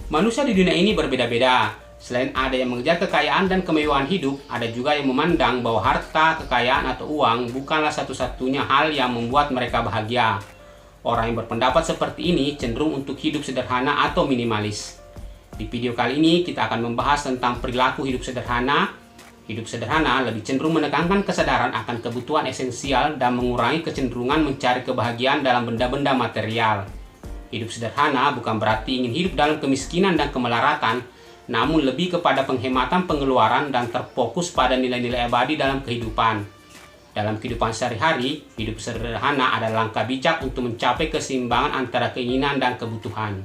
Manusia di dunia ini berbeda-beda. Selain ada yang mengejar kekayaan dan kemewahan hidup, ada juga yang memandang bahwa harta, kekayaan, atau uang bukanlah satu-satunya hal yang membuat mereka bahagia. Orang yang berpendapat seperti ini cenderung untuk hidup sederhana atau minimalis. Di video kali ini kita akan membahas tentang perilaku hidup sederhana. Hidup sederhana lebih cenderung menekankan kesadaran akan kebutuhan esensial dan mengurangi kecenderungan mencari kebahagiaan dalam benda-benda material. Hidup sederhana bukan berarti ingin hidup dalam kemiskinan dan kemelaratan, namun lebih kepada penghematan pengeluaran dan terfokus pada nilai-nilai abadi dalam kehidupan. Dalam kehidupan sehari-hari, hidup sederhana adalah langkah bijak untuk mencapai keseimbangan antara keinginan dan kebutuhan.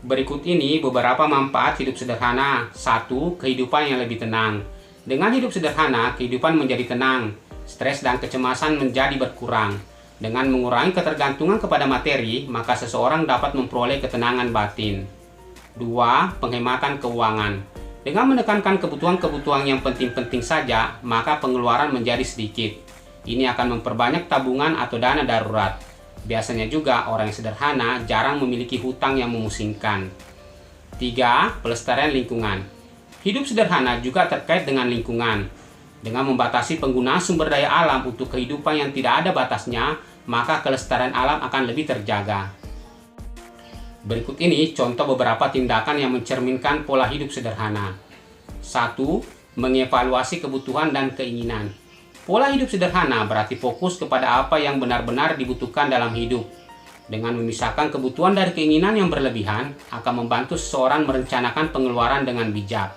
Berikut ini beberapa manfaat hidup sederhana. 1. Kehidupan yang lebih tenang. Dengan hidup sederhana, kehidupan menjadi tenang. Stres dan kecemasan menjadi berkurang. Dengan mengurangi ketergantungan kepada materi, maka seseorang dapat memperoleh ketenangan batin. 2. Penghematan keuangan. Dengan menekankan kebutuhan-kebutuhan yang penting-penting saja, maka pengeluaran menjadi sedikit. Ini akan memperbanyak tabungan atau dana darurat. Biasanya juga orang yang sederhana jarang memiliki hutang yang memusingkan. 3. Pelestarian lingkungan. Hidup sederhana juga terkait dengan lingkungan. Dengan membatasi penggunaan sumber daya alam untuk kehidupan yang tidak ada batasnya, maka kelestarian alam akan lebih terjaga. Berikut ini contoh beberapa tindakan yang mencerminkan pola hidup sederhana. 1. Mengevaluasi kebutuhan dan keinginan. Pola hidup sederhana berarti fokus kepada apa yang benar-benar dibutuhkan dalam hidup. Dengan memisahkan kebutuhan dari keinginan yang berlebihan, akan membantu seseorang merencanakan pengeluaran dengan bijak.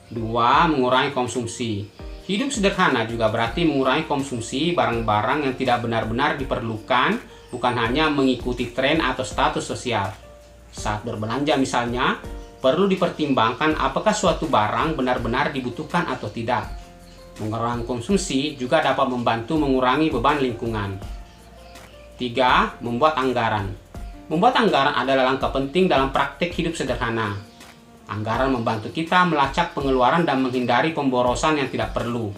2. Mengurangi konsumsi. Hidup sederhana juga berarti mengurangi konsumsi barang-barang yang tidak benar-benar diperlukan, bukan hanya mengikuti tren atau status sosial. Saat berbelanja misalnya, perlu dipertimbangkan apakah suatu barang benar-benar dibutuhkan atau tidak. Mengurangi konsumsi juga dapat membantu mengurangi beban lingkungan. 3. Membuat anggaran. Membuat anggaran adalah langkah penting dalam praktik hidup sederhana. Anggaran membantu kita melacak pengeluaran dan menghindari pemborosan yang tidak perlu.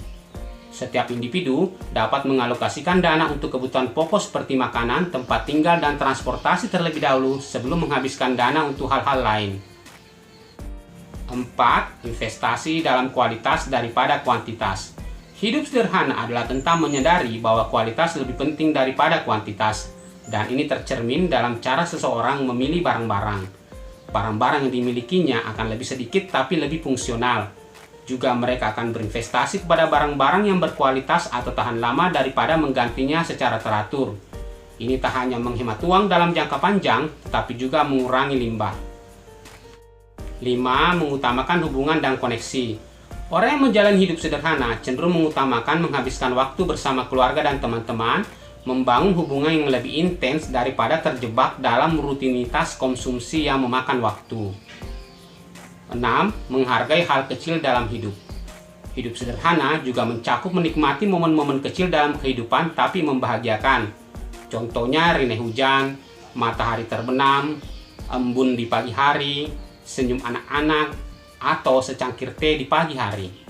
Setiap individu dapat mengalokasikan dana untuk kebutuhan pokok seperti makanan, tempat tinggal, dan transportasi terlebih dahulu sebelum menghabiskan dana untuk hal-hal lain. 4. Investasi dalam kualitas daripada kuantitas. Hidup sederhana adalah tentang menyadari bahwa kualitas lebih penting daripada kuantitas, dan ini tercermin dalam cara seseorang memilih barang-barang. Barang-barang yang dimilikinya akan lebih sedikit tapi lebih fungsional. Juga mereka akan berinvestasi kepada barang-barang yang berkualitas atau tahan lama daripada menggantinya secara teratur. Ini tak hanya menghemat uang dalam jangka panjang, tetapi juga mengurangi limbah. 5. Mengutamakan hubungan dan koneksi. Orang yang menjalani hidup sederhana cenderung mengutamakan menghabiskan waktu bersama keluarga dan teman-teman, membangun hubungan yang lebih intens daripada terjebak dalam rutinitas konsumsi yang memakan waktu. 6. Menghargai hal kecil dalam hidup. Hidup sederhana juga mencakup menikmati momen-momen kecil dalam kehidupan tapi membahagiakan. Contohnya rine hujan, matahari terbenam, embun di pagi hari, senyum anak-anak, atau secangkir teh di pagi hari.